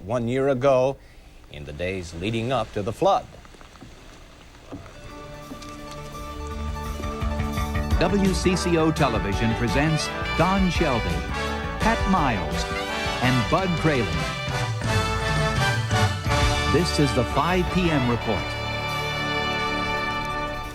1 year ago in the days leading up to the flood. WCCO Television presents Don Shelby, Pat Miles, and Bud Crayley. This is the 5 p.m. report.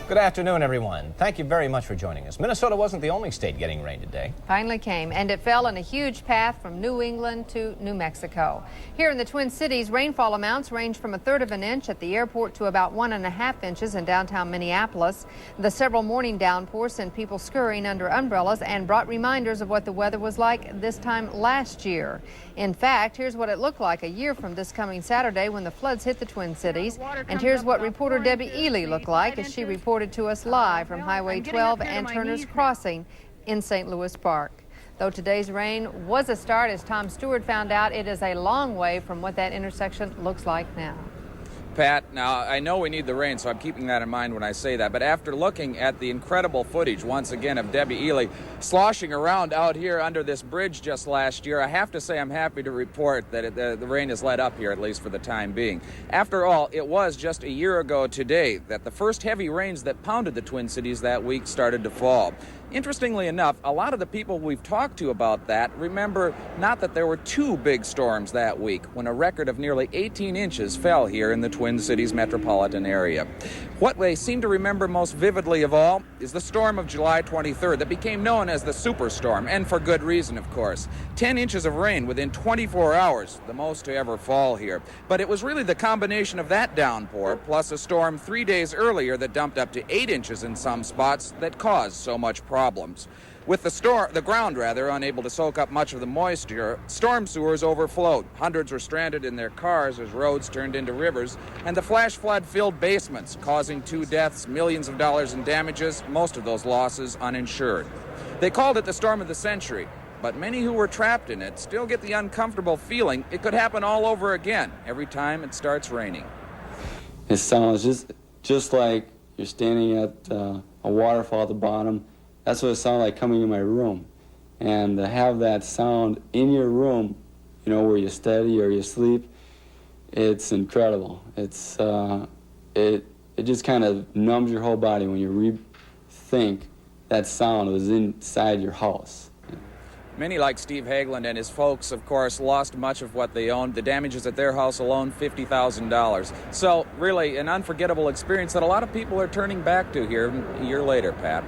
Good afternoon, everyone. Thank you very much for joining us. Minnesota wasn't the only state getting rain today. Finally came, and it fell in a huge path from New England to New Mexico. Here in the Twin Cities, rainfall amounts range from 1/3 of an inch at the airport to about 1.5 inches in downtown Minneapolis. The several morning downpours sent people scurrying under umbrellas and brought reminders of what the weather was like this time last year. In fact, here's what it looked like a year from this coming Saturday when the floods hit the Twin Cities. And here's what reporter Debbie Ely looked like as she reported to us live from Highway 12 and Turner's Crossing in St. Louis Park. Though today's rain was a start, as Tom Stewart found out, it is a long way from what that intersection looks like now. Pat, now I know we need the rain, so I'm keeping that in mind when I say that, but after looking at the incredible footage once again of Debbie Ely sloshing around out here under this bridge just last year, I have to say I'm happy to report that the rain has let up here, at least for the time being. After all, it was just a year ago today that the first heavy rains that pounded the Twin Cities that week started to fall. Interestingly enough, a lot of the people we've talked to about that remember not that there were two big storms that week when a record of nearly 18 inches fell here in the Twin Cities metropolitan area. What they seem to remember most vividly of all is the storm of July 23rd that became known as the superstorm, and for good reason, of course. 10 inches of rain within 24 hours, the most to ever fall here. But it was really the combination of that downpour plus a storm 3 days earlier that dumped up to 8 inches in some spots that caused so much problems. With the ground unable to soak up much of the moisture, storm sewers overflowed. Hundreds were stranded in their cars as roads turned into rivers, and the flash flood filled basements, causing 2 deaths, millions of dollars in damages, most of those losses uninsured. They called it the storm of the century, but many who were trapped in it still get the uncomfortable feeling it could happen all over again every time it starts raining. It sounds just like you're standing at a waterfall at the bottom. That's what it sounded like coming in my room. And to have that sound in your room, you know, where you study or you sleep, it's incredible. It's it just kind of numbs your whole body when you rethink that sound was inside your house. Many, like Steve Hageland and his folks, of course, lost much of what they owned. The damages at their house alone, $50,000. So really an unforgettable experience that a lot of people are turning back to here a year later, Pat.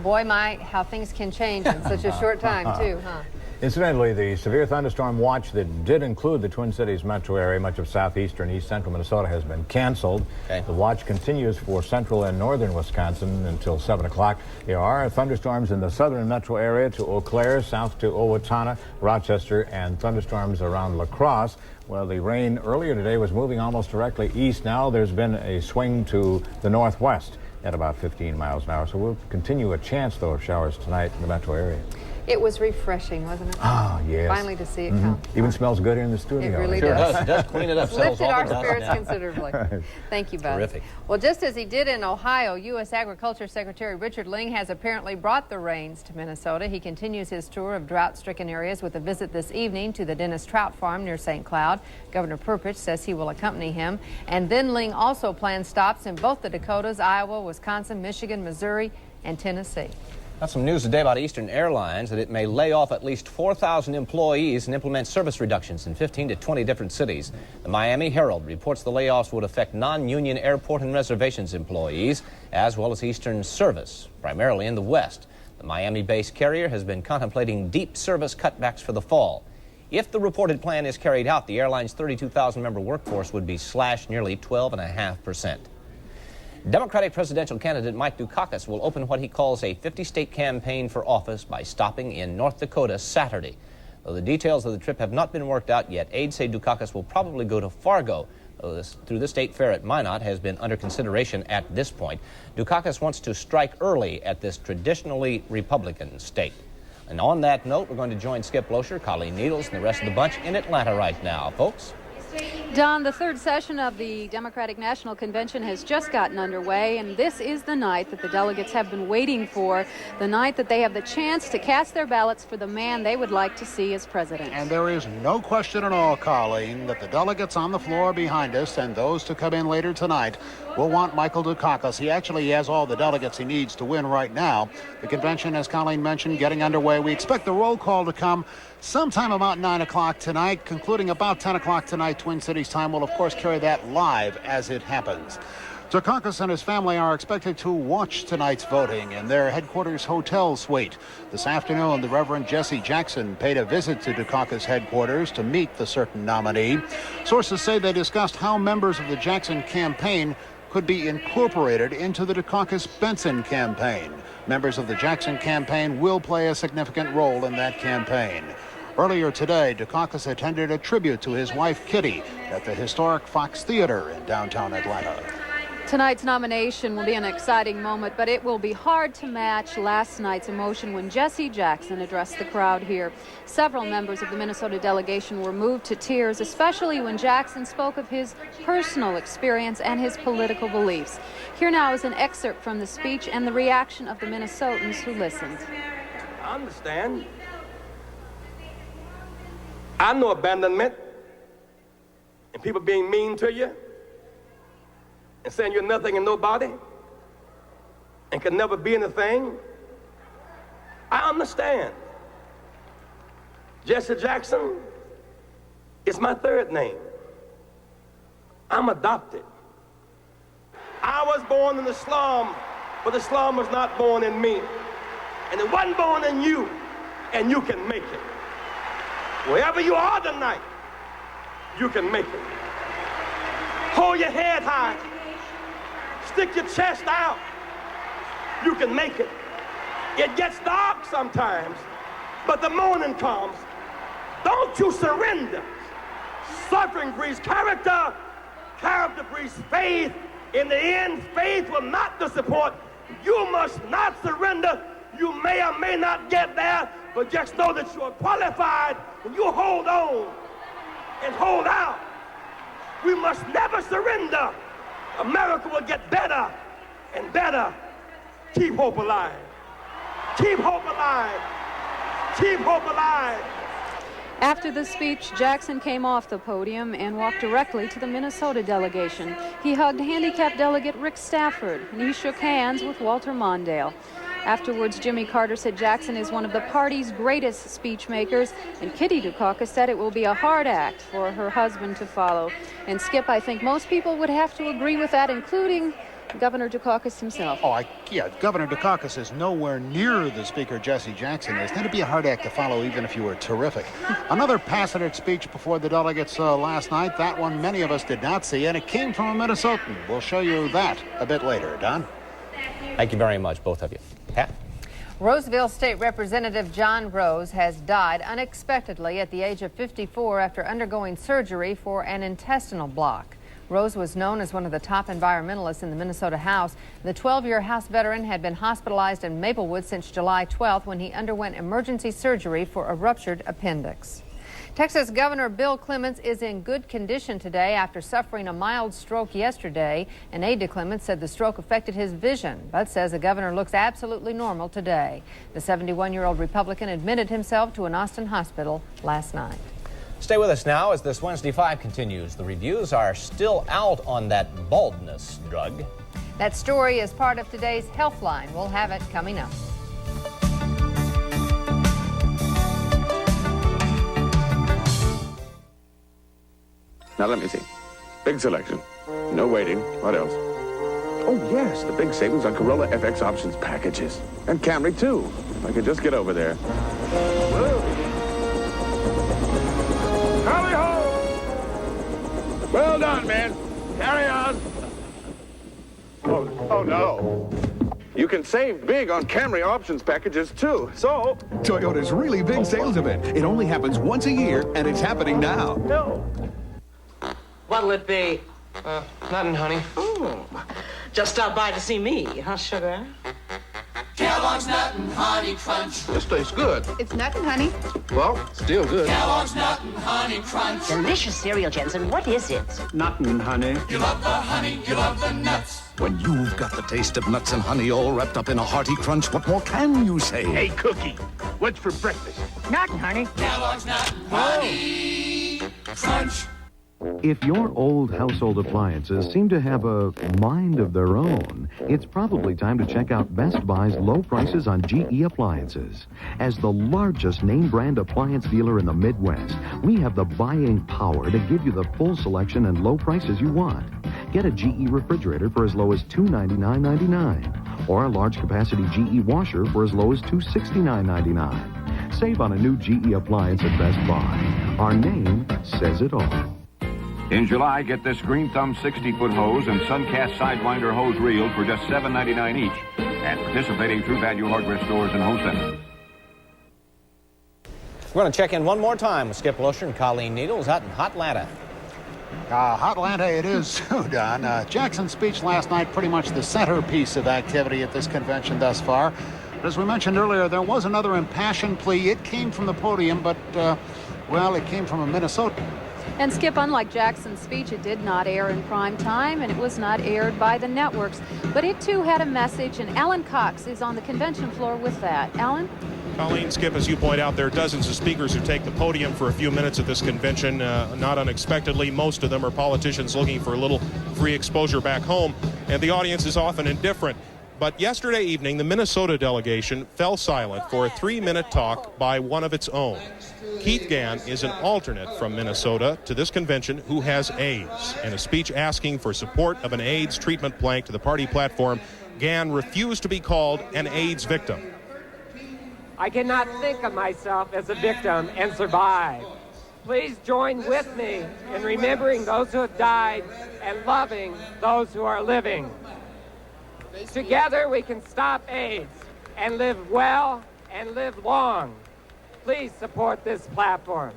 Boy, how things can change in such a short time, too, huh? Incidentally, the severe thunderstorm watch that did include the Twin Cities metro area, much of southeastern, east central Minnesota, has been canceled. Okay. The watch continues for central and northern Wisconsin until 7 o'clock. There are thunderstorms in the southern metro area to Eau Claire, south to Owatonna, Rochester, and thunderstorms around La Crosse. Well, the rain earlier today was moving almost directly east. Now there's been a swing to the northwest at about 15 miles an hour. So we'll continue a chance, though, of showers tonight in the metro area. It was refreshing, wasn't it? Ah, yes. Finally to see it come. Even smells good here in the studio. It really Sure does. It does clean it up. Lifted our spirits considerably. Thank you, Bud. Terrific. Well, just as he did in Ohio, U.S. Agriculture Secretary Richard Ling has apparently brought the rains to Minnesota. He continues his tour of drought-stricken areas with a visit this evening to the Dennis Trout Farm near St. Cloud. Governor Perpich says he will accompany him. And then Ling also plans stops in both the Dakotas, Iowa, Wisconsin, Michigan, Missouri, and Tennessee. Got some news today about Eastern Airlines that it may lay off at least 4,000 employees and implement service reductions in 15 to 20 different cities. The Miami Herald reports the layoffs would affect non-union airport and reservations employees, as well as Eastern service, primarily in the West. The Miami-based carrier has been contemplating deep service cutbacks for the fall. If the reported plan is carried out, the airline's 32,000-member workforce would be slashed nearly 12.5%. Democratic presidential candidate Mike Dukakis will open what he calls a 50-state campaign for office by stopping in North Dakota Saturday. Though the details of the trip have not been worked out yet, aides say Dukakis will probably go to Fargo, though through the state fair at Minot has been under consideration at this point. Dukakis wants to strike early at this traditionally Republican state. And on that note, we're going to join Skip Loescher, Colleen Needles, and the rest of the bunch in Atlanta right now. Folks? Don, the third session of the Democratic National Convention has just gotten underway, and this is the night that the delegates have been waiting for, the night that they have the chance to cast their ballots for the man they would like to see as president. And there is no question at all, Colleen, that the delegates on the floor behind us and those to come in later tonight will want Michael Dukakis. He actually has all the delegates he needs to win right now. The convention, as Colleen mentioned, getting underway. We expect the roll call to come sometime about 9 o'clock tonight, concluding about 10 o'clock tonight, Twin Cities time. We'll, of course, carry that live as it happens. Dukakis and his family are expected to watch tonight's voting in their headquarters hotel suite. This afternoon, the Reverend Jesse Jackson paid a visit to Dukakis headquarters to meet the certain nominee. Sources say they discussed how members of the Jackson campaign could be incorporated into the Dukakis-Benson campaign. Members of the Jackson campaign will play a significant role in that campaign. Earlier today, Dukakis attended a tribute to his wife, Kitty, at the historic Fox Theater in downtown Atlanta. Tonight's nomination will be an exciting moment, but it will be hard to match last night's emotion when Jesse Jackson addressed the crowd here. Several members of the Minnesota delegation were moved to tears, especially when Jackson spoke of his personal experience and his political beliefs. Here now is an excerpt from the speech and the reaction of the Minnesotans who listened. I understand. I know abandonment and people being mean to you and saying you're nothing and nobody and can never be anything. I understand. Jesse Jackson is my third name. I'm adopted. I was born in the slum, but the slum was not born in me. And it wasn't born in you, and you can make it. Wherever you are tonight, you can make it. Hold your head high. Stick your chest out. You can make it. It gets dark sometimes, but the morning comes. Don't you surrender. Suffering breeds character. Character breeds faith. In the end, faith will not disappoint. You must not surrender. You may or may not get there, but just know that you are qualified and you hold on and hold out. We must never surrender. America will get better and better. Keep hope alive. Keep hope alive. Keep hope alive. After the speech, Jackson came off the podium and walked directly to the Minnesota delegation. He hugged handicapped delegate Rick Stafford, and he shook hands with Walter Mondale. Afterwards, Jimmy Carter said Jackson is one of the party's greatest speech makers, and Kitty Dukakis said it will be a hard act for her husband to follow. And Skip, I think most people would have to agree with that, including Governor Dukakis himself. Yeah, Governor Dukakis is nowhere near the speaker Jesse Jackson is. That'd be a hard act to follow even if you were terrific. Another passionate speech before the delegates last night. That one many of us did not see, and it came from a Minnesotan. We'll show you that a bit later. Don? Thank you very much, both of you. Pat? Roseville State Representative John Rose has died unexpectedly at the age of 54 after undergoing surgery for an intestinal block. Rose was known as one of the top environmentalists in the Minnesota House. The 12-year House veteran had been hospitalized in Maplewood since July 12th when he underwent emergency surgery for a ruptured appendix. Texas Governor Bill Clements is in good condition today after suffering a mild stroke yesterday. An aide to Clements said the stroke affected his vision, but says the governor looks absolutely normal today. The 71-year-old Republican admitted himself to an Austin hospital last night. Stay with us now as this Wednesday 5 continues. The reviews are still out on that baldness drug. That story is part of today's Healthline. We'll have it coming up. Now let me see. Big selection. No waiting. What else? Oh, yes, the big savings on Corolla FX options packages. And Camry, too. If I could just get over there. Hurry home! Well done, man. Carry on. Oh, no. You can save big on Camry options packages, too. So... Toyota's really big sales event. It only happens once a year, and it's happening now. No. What'll it be? Nothing, honey. Just stop by to see me, huh, sugar? Tell Kellogg's Nut and Honey Crunch. This tastes good. It's nut and honey. Well, still good. Kellogg's Nut and Honey Crunch. Delicious cereal, Jensen. What is it? Nut and honey. You love the honey, you love the nuts. When you've got the taste of nuts and honey all wrapped up in a hearty crunch, what more can you say? Hey, Cookie, what's for breakfast? Nut and honey. Kellogg's Nut and Honey Crunch. If your old household appliances seem to have a mind of their own, it's probably time to check out Best Buy's low prices on GE appliances. As the largest name brand appliance dealer in the Midwest, we have the buying power to give you the full selection and low prices you want. Get a GE refrigerator for as low as $299.99, or a large capacity GE washer for as low as $269.99. Save on a new GE appliance at Best Buy. Our name says it all. In July, get this Green Thumb 60-foot hose and Suncast Sidewinder hose reel for just $7.99 each at participating True Value hardware stores and home centers. We're going to check in one more time with Skip Losher and Colleen Needles out in Hotlanta. Hotlanta it is, too, Don. Jackson's speech last night pretty much the centerpiece of activity at this convention thus far. But as we mentioned earlier, there was another impassioned plea. It came from the podium, but, well, it came from a Minnesotan. And Skip, unlike Jackson's speech, it did not air in prime time, and it was not aired by the networks. But it, too, had a message, and Alan Cox is on the convention floor with that. Alan? Colleen, Skip, as you point out, there are dozens of speakers who take the podium for a few minutes at this convention, not unexpectedly. Most of them are politicians looking for a little free exposure back home, and the audience is often indifferent. But yesterday evening, the Minnesota delegation fell silent for a 3-minute talk by one of its own. Keith Gann is an alternate from Minnesota to this convention who has AIDS. In a speech asking for support of an AIDS treatment plank to the party platform, Gann refused to be called an AIDS victim. I cannot think of myself as a victim and survive. Please join with me in remembering those who have died and loving those who are living. Together we can stop AIDS and live well and live long. Please support this platform.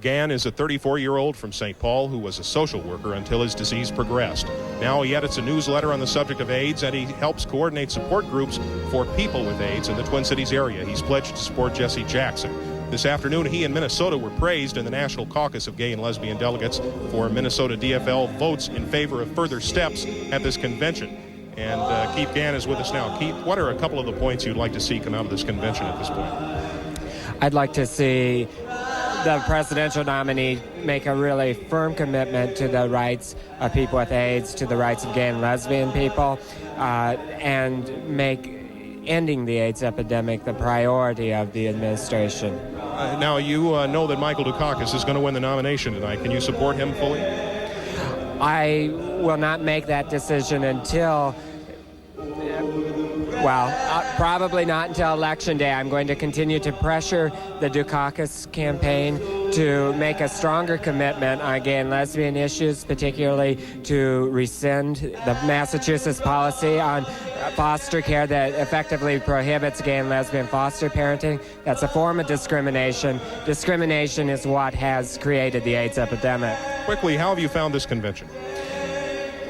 Gann is a 34-year-old from St. Paul who was a social worker until his disease progressed. Now he edits a newsletter on the subject of AIDS, and he helps coordinate support groups for people with AIDS in the Twin Cities area. He's pledged to support Jesse Jackson. This afternoon, he and Minnesota were praised in the National Caucus of Gay and Lesbian Delegates for Minnesota DFL votes in favor of further steps at this convention. And Keith Gann is with us now. Keith, what are a couple of the points you'd like to see come out of this convention at this point? I'd like to see the presidential nominee make a really firm commitment to the rights of people with AIDS, to the rights of gay and lesbian people, and make ending the AIDS epidemic the priority of the administration. Now, you know that Michael Dukakis is going to win the nomination tonight. Can you support him fully? I will not make that decision until, probably not until Election Day. I'm going to continue to pressure the Dukakis campaign to make a stronger commitment on gay and lesbian issues, particularly to rescind the Massachusetts policy on foster care that effectively prohibits gay and lesbian foster parenting. That's a form of discrimination. Discrimination is what has created the AIDS epidemic. Quickly, how have you found this convention?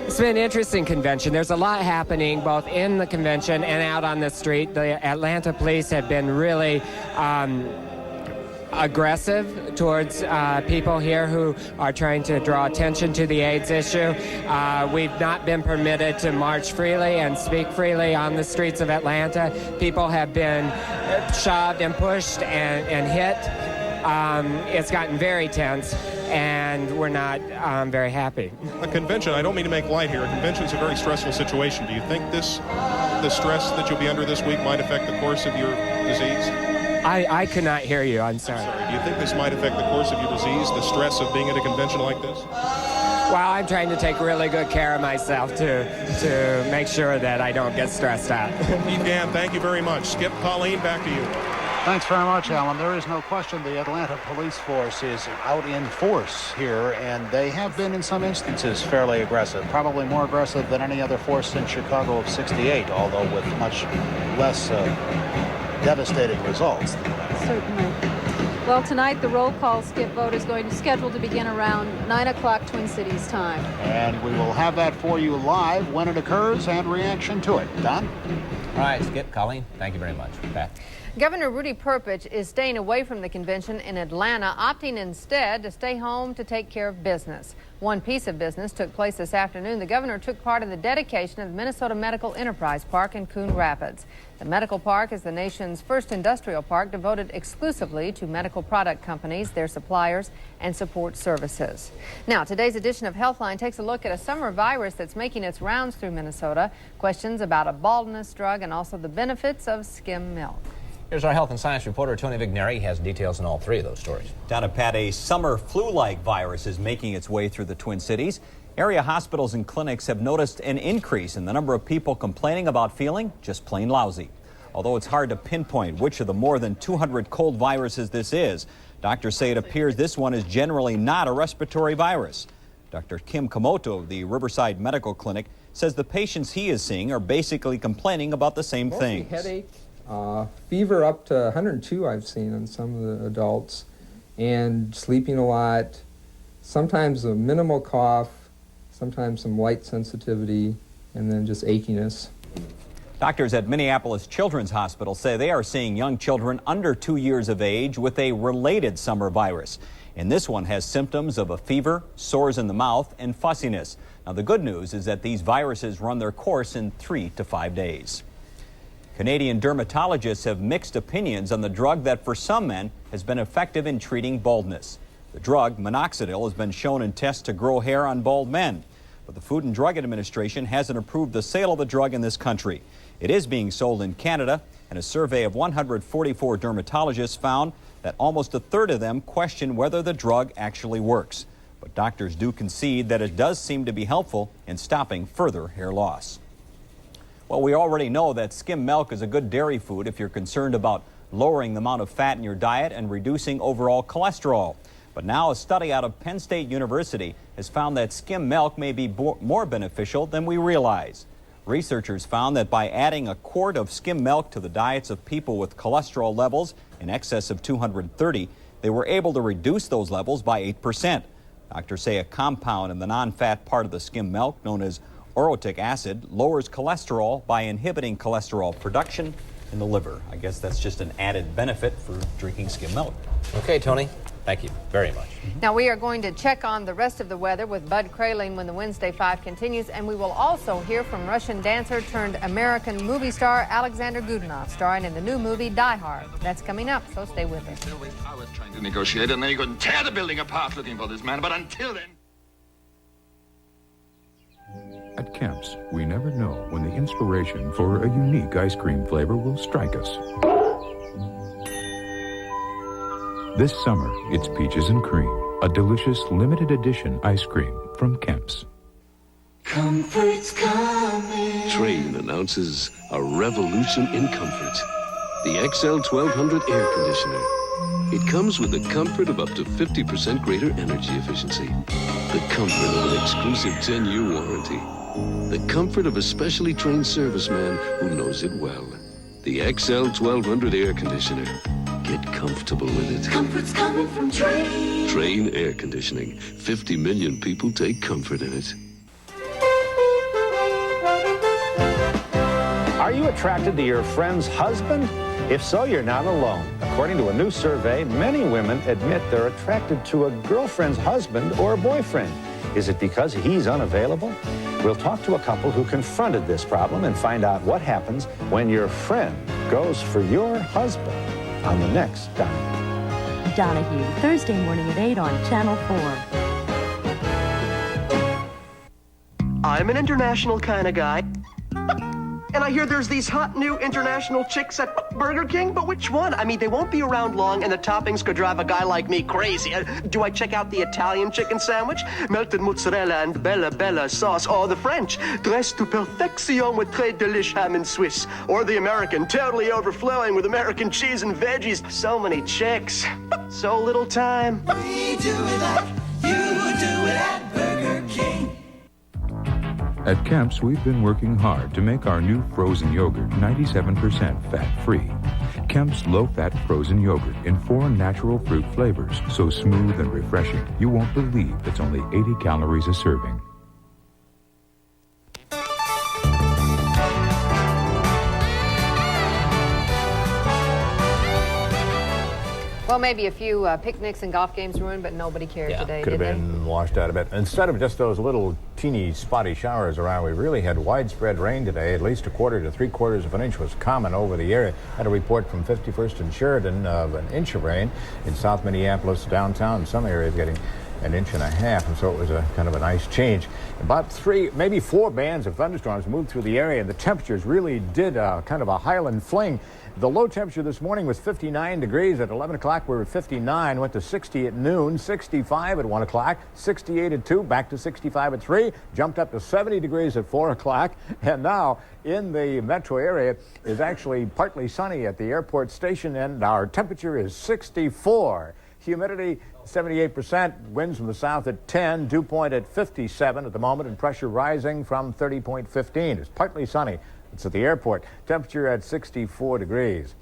It's been an interesting convention. There's a lot happening both in the convention and out on the street. The Atlanta police have been really aggressive towards people here who are trying to draw attention to the AIDS issue. We've not been permitted to march freely and speak freely on the streets of Atlanta. People have been shoved and pushed and hit. It's gotten very tense, and we're not very happy. A convention, I don't mean to make light here, a convention's a very stressful situation. Do you think the stress that you'll be under this week might affect the course of your disease? I could not hear you, I'm sorry. Do you think this might affect the course of your disease, the stress of being at a convention like this? Well, I'm trying to take really good care of myself to make sure that I don't get stressed out. Keith Gann, thank you very much. Skip, Colleen, back to you. Thanks very much, Alan. There is no question the Atlanta police force is out in force here, and they have been in some instances fairly aggressive, probably more aggressive than any other force in Chicago of '68, although with much less devastating results. Certainly. Well, tonight the roll call skip vote is scheduled to begin around 9 o'clock Twin Cities time. And we will have that for you live when it occurs and reaction to it. Don? All right, Skip, Colleen, thank you very much. Pat? Governor Rudy Perpich is staying away from the convention in Atlanta, opting instead to stay home to take care of business. One piece of business took place this afternoon. The governor took part in the dedication of the Minnesota Medical Enterprise Park in Coon Rapids. The medical park is the nation's first industrial park devoted exclusively to medical product companies, their suppliers, and support services. Now, today's edition of Healthline takes a look at a summer virus that's making its rounds through Minnesota, questions about a baldness drug, and also the benefits of skim milk. Here's our health and science reporter, Tony Vigneri. He has details on all three of those stories. Down to Pat, a summer flu-like virus is making its way through the Twin Cities. Area hospitals and clinics have noticed an increase in the number of people complaining about feeling just plain lousy. Although it's hard to pinpoint which of the more than 200 cold viruses this is, doctors say it appears this one is generally not a respiratory virus. Dr. Kim Komoto of the Riverside Medical Clinic says the patients he is seeing are basically complaining about the same things. Headache. Fever up to 102 I've seen in some of the adults, and sleeping a lot, sometimes a minimal cough, sometimes some light sensitivity, and then just achiness. Doctors at Minneapolis Children's Hospital say they are seeing young children under 2 years of age with a related summer virus. And this one has symptoms of a fever, sores in the mouth, and fussiness. Now, the good news is that these viruses run their course in 3 to 5 days. Canadian dermatologists have mixed opinions on the drug that for some men has been effective in treating baldness. The drug, minoxidil, has been shown in tests to grow hair on bald men. But the Food and Drug Administration hasn't approved the sale of the drug in this country. It is being sold in Canada, and a survey of 144 dermatologists found that almost a third of them question whether the drug actually works. But doctors do concede that it does seem to be helpful in stopping further hair loss. Well, we already know that skim milk is a good dairy food if you're concerned about lowering the amount of fat in your diet and reducing overall cholesterol. But now a study out of Penn State University has found that skim milk may be more beneficial than we realize. Researchers found that by adding a quart of skim milk to the diets of people with cholesterol levels in excess of 230, they were able to reduce those levels by 8%. Doctors say a compound in the non-fat part of the skim milk, known as orotic acid, lowers cholesterol by inhibiting cholesterol production in the liver. I guess that's just an added benefit for drinking skim milk. Okay, Tony. Thank you very much. Now, we are going to check on the rest of the weather with Bud Kraling when the Wednesday 5 continues, and we will also hear from Russian dancer turned American movie star Alexander Godunov, starring in the new movie Die Hard. That's coming up, so stay with us. I was trying to negotiate, and then you couldn't tear the building apart looking for this man, but until then... At Kemp's, we never know when the inspiration for a unique ice cream flavor will strike us. This summer, it's Peaches and Cream, a delicious limited edition ice cream from Kemp's. Comfort's coming. Train announces a revolution in comfort. The XL 1200 air conditioner. It comes with the comfort of up to 50% greater energy efficiency. The comfort of an exclusive 10-year warranty. The comfort of a specially trained serviceman who knows it well. The XL 1200 air conditioner. Get comfortable with it. Comfort's coming from Train. Train air conditioning. 50 million people take comfort in it. Are you attracted to your friend's husband? If so, you're not alone. According to a new survey, many women admit they're attracted to a girlfriend's husband or boyfriend. Is it because he's unavailable? We'll talk to a couple who confronted this problem and find out what happens when your friend goes for your husband on the next Donahue, Thursday morning at 8 on Channel 4. I'm an international kind of guy. And I hear there's these hot new international chicks at Burger King, but which one? I mean, they won't be around long, and the toppings could drive a guy like me crazy. Do I check out the Italian chicken sandwich? Melted mozzarella and bella sauce, or the French, dressed to perfection with très delish ham and Swiss, or the American, totally overflowing with American cheese and veggies. So many chicks, so little time. We do it like you do it at Burger King. At Kemp's, we've been working hard to make our new frozen yogurt 97% fat-free. Kemp's low-fat frozen yogurt in 4 natural fruit flavors, so smooth and refreshing, you won't believe it's only 80 calories a serving. Well, maybe a few picnics and golf games ruined, but nobody cared today, Could have been washed out a bit. Instead of just those little teeny spotty showers around, we really had widespread rain today. At least 1/4 to 3/4 of an inch was common over the area. Had a report from 51st and Sheridan of an inch of rain in South Minneapolis downtown. Some areas getting 1.5 inches, and so it was a kind of a nice change. About 3, maybe 4 bands of thunderstorms moved through the area, and the temperatures really did kind of a Highland fling. The low temperature this morning was 59 degrees. At 11 o'clock, we were at 59, went to 60 at noon, 65 at 1 o'clock, 68 at 2, back to 65 at 3, jumped up to 70 degrees at 4 o'clock, and now in the metro area is actually partly sunny at the airport station, and our temperature is 64. Humidity 78%, winds from the south at 10, dew point at 57 at the moment, and pressure rising from 30.15. It's partly sunny. It's at the airport. Temperature at 64 degrees.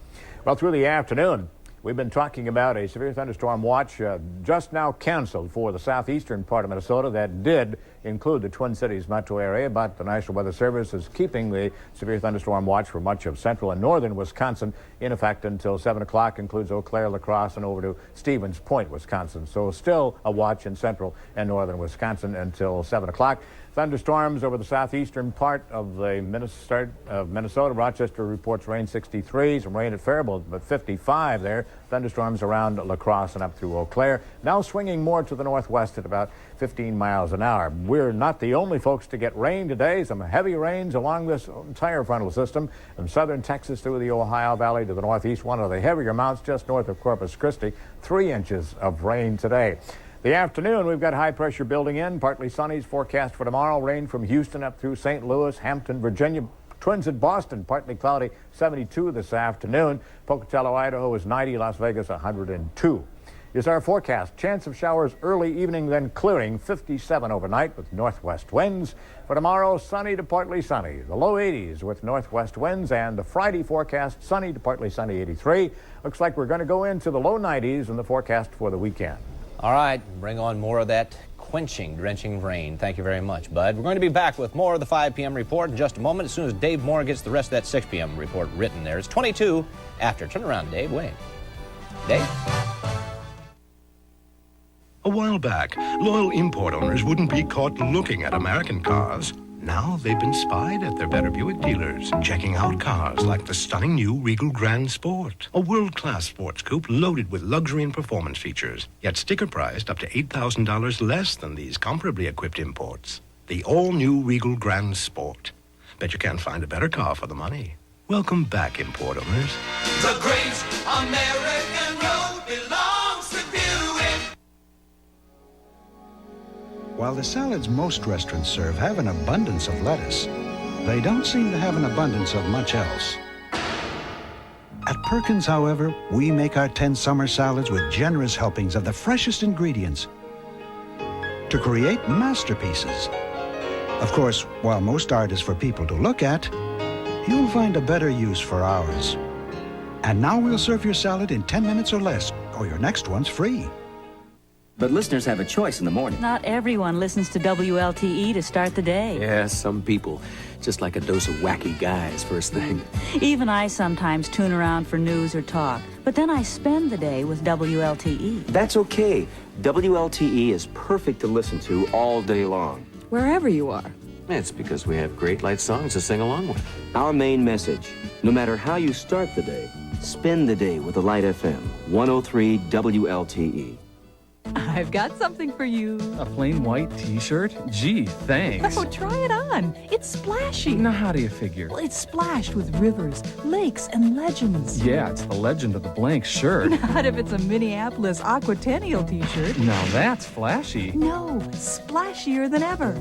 Well, through the afternoon, we've been talking about a severe thunderstorm watch just now canceled for the southeastern part of Minnesota. That did include the Twin Cities metro area, but the National Weather Service is keeping the severe thunderstorm watch for much of central and northern Wisconsin in effect until 7 o'clock, includes Eau Claire, La Crosse, and over to Stevens Point, Wisconsin. So still a watch in central and northern Wisconsin until 7 o'clock. Thunderstorms over the southeastern part of the Minnesota. Rochester reports rain 63, some rain at Faribault, but 55 there. Thunderstorms around La Crosse and up through Eau Claire. Now swinging more to the northwest at about 15 miles an hour. We're not the only folks to get rain today. Some heavy rains along this entire frontal system from southern Texas through the Ohio Valley to the northeast. One of the heavier amounts just north of Corpus Christi. 3 inches of rain today. The afternoon, we've got high pressure building in. Partly sunny's forecast for tomorrow. Rain from Houston up through St. Louis, Hampton, Virginia. Twins at Boston, partly cloudy, 72 this afternoon. Pocatello, Idaho is 90. Las Vegas, 102. Is our forecast. Chance of showers early evening, then clearing. 57 overnight with northwest winds. For tomorrow, sunny to partly sunny. The low 80s with northwest winds, and the Friday forecast, sunny to partly sunny, 83. Looks like we're going to go into the low 90s in the forecast for the weekend. All right, bring on more of that quenching, drenching rain. Thank you very much, Bud. We're going to be back with more of the 5 p.m. report in just a moment, as soon as Dave Moore gets the rest of that 6 p.m. report written there. It's 22 after. Turn around, Dave. Wait. Dave? A while back, loyal import owners wouldn't be caught looking at American cars. Now they've been spied at their Better Buick dealers, checking out cars like the stunning new Regal Grand Sport, a world-class sports coupe loaded with luxury and performance features, yet sticker priced up to $8,000 less than these comparably equipped imports. The all-new Regal Grand Sport. Bet you can't find a better car for the money. Welcome back, import owners. The great American road belongs to Buick. While the salads most restaurants serve have an abundance of lettuce, they don't seem to have an abundance of much else. At Perkins, however, we make our 10 summer salads with generous helpings of the freshest ingredients to create masterpieces. Of course, while most art is for people to look at, you'll find a better use for ours. And now we'll serve your salad in 10 minutes or less, or your next one's free. But listeners have a choice in the morning. Not everyone listens to WLTE to start the day. Yeah, some people. Just like a dose of wacky guys first thing. Even I sometimes tune around for news or talk, but then I spend the day with WLTE. That's okay. WLTE is perfect to listen to all day long. Wherever you are. It's because we have great light songs to sing along with. Our main message, no matter how you start the day, spend the day with the Light FM, 103 WLTE. I've got something for you. A plain white t-shirt? Gee, thanks. Oh, try it on. It's splashy. Now, how do you figure? Well, it's splashed with rivers, lakes, and legends. Yeah, it's the legend of the blank shirt. Not if it's a Minneapolis Aquatennial t-shirt. Now that's flashy. No, splashier than ever.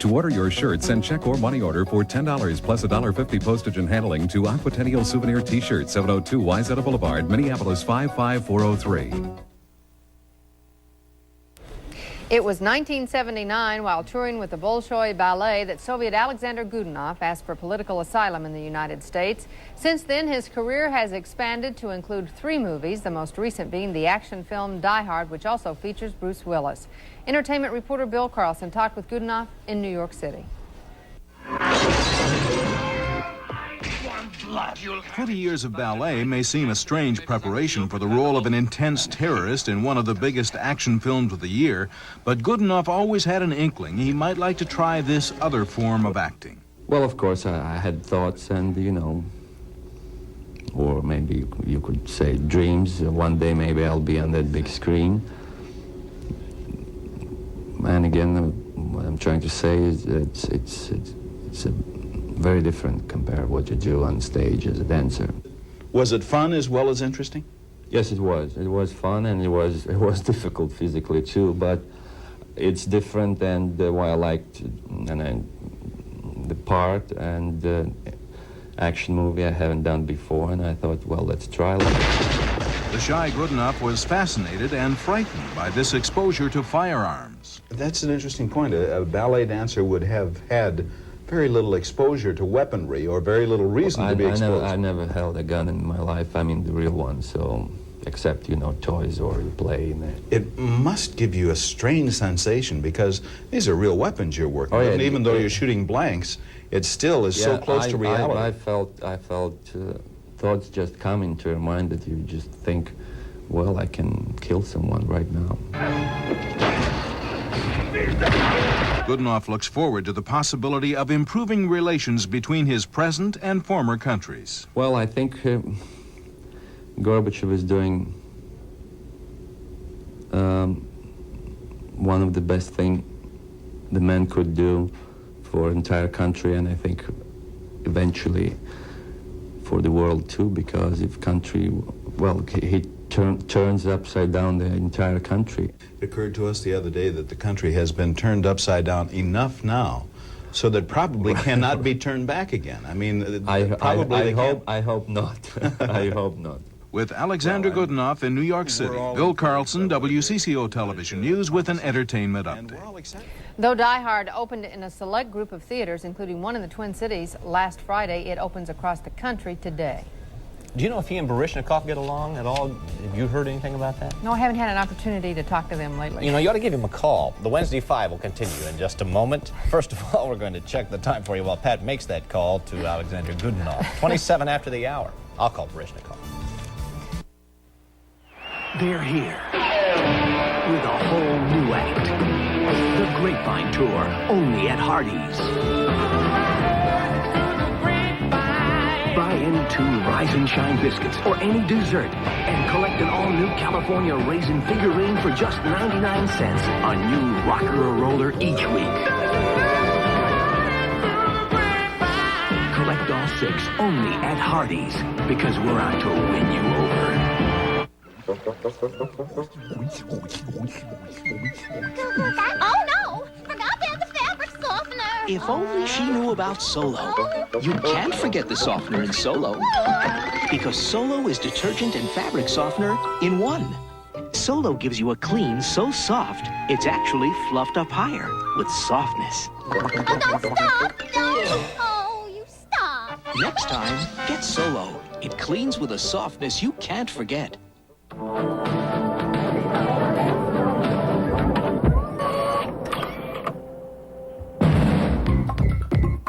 To order your shirt, send check or money order for $10 plus $1.50 postage and handling to Aquatennial Souvenir T-shirt, 702 Wayzata Boulevard, Minneapolis 55403. It was 1979, while touring with the Bolshoi Ballet, that Soviet Alexander Godunov asked for political asylum in the United States. Since then, his career has expanded to include 3 movies, the most recent being the action film Die Hard, which also features Bruce Willis. Entertainment reporter Bill Carlson talked with Godunov in New York City. 20 years of ballet may seem a strange preparation for the role of an intense terrorist in one of the biggest action films of the year, but Godunov always had an inkling he might like to try this other form of acting. Well, of course, I had thoughts and, you know, or maybe you could say dreams. One day maybe I'll be on that big screen. And again, what I'm trying to say is it's a very different compared to what you do on stage as a dancer. Was it fun as well as interesting? Yes, it was. It was fun, and it was difficult physically too. But it's different, and why I liked the part and action movie I haven't done before, and I thought, well, let's try it. The shy Godunov was fascinated and frightened by this exposure to firearms. That's an interesting point. A ballet dancer would have had very little exposure to weaponry or very little reason to be exposed. I never held a gun in my life. I mean, the real one, so except, you know, toys or you play in it. It must give you a strange sensation because these are real weapons you're working with. And even though you're shooting blanks, it still is so close to reality. I felt thoughts just come into your mind that you just think, well, I can kill someone right now. Godunov looks forward to the possibility of improving relations between his present and former countries. Well, I think Gorbachev is doing one of the best things the man could do for an entire country, and I think eventually for the world too, because if country, well, he turns upside down the entire country. It occurred to us the other day that the country has been turned upside down enough now so that probably cannot be turned back again. I mean, I hope not. I hope not. With Alexander Godunov in New York City, Bill Carlson, WCCO Television News with an entertainment update. Though Die Hard opened in a select group of theaters, including one in the Twin Cities last Friday, it opens across the country today. Do you know if he and Baryshnikov get along at all? Have you heard anything about that? No, I haven't had an opportunity to talk to them lately. You know, you ought to give him a call. The Wednesday 5 will continue in just a moment. First of all, we're going to check the time for you while Pat makes that call to Alexander Godunov. 27 after the hour. I'll call Baryshnikov. They're here with a whole new act. The Grapevine Tour, only at Hardee's. Buy any 2 Rise and Shine biscuits or any dessert and collect an all-new California Raisin figurine for just 99 cents. A new rocker or roller each week. Collect all 6 only at Hardee's, because we're out to win you over. Oh no! Forgot to add the fabric softener! If only she knew about Solo. You can't forget the softener in Solo. Because Solo is detergent and fabric softener in one. Solo gives you a clean so soft, it's actually fluffed up higher with softness. Oh, don't stop! No! Oh, you stop! Next time, get Solo. It cleans with a softness you can't forget.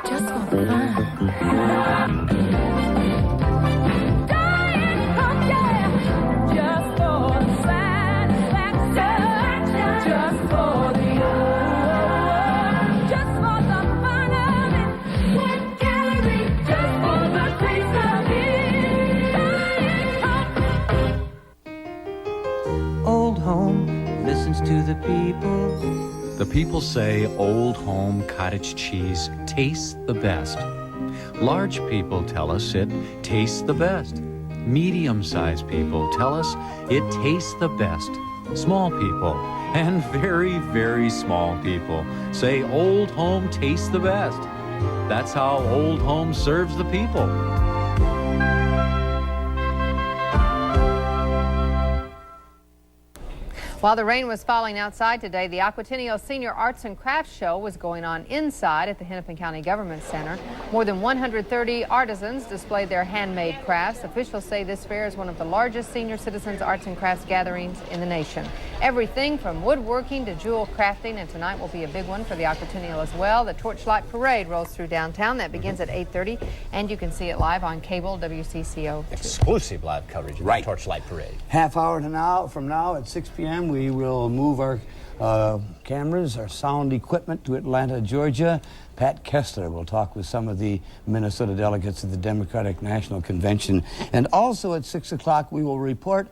Just for fun. Old Home listens to the people. The people say Old Home cottage cheese tastes the best. Large people tell us it tastes the best. Medium-sized people tell us it tastes the best. Small people and very, very small people say Old Home tastes the best. That's how Old Home serves the people. While the rain was falling outside today, the Aquatennial Senior Arts and Crafts Show was going on inside at the Hennepin County Government Center. More than 130 artisans displayed their handmade crafts. Officials say this fair is one of the largest senior citizens arts and crafts gatherings in the nation. Everything from woodworking to jewel crafting, and tonight will be a big one for the Aquatennial as well. The Torchlight Parade rolls through downtown. That begins at 8:30, and you can see it live on cable, WCCO. Exclusive live coverage of the Torchlight Parade. Half hour from now at 6 p.m. we will move our cameras, our sound equipment to Atlanta, Georgia. Pat Kessler will talk with some of the Minnesota delegates at the Democratic National Convention. And also at 6 o'clock we will report on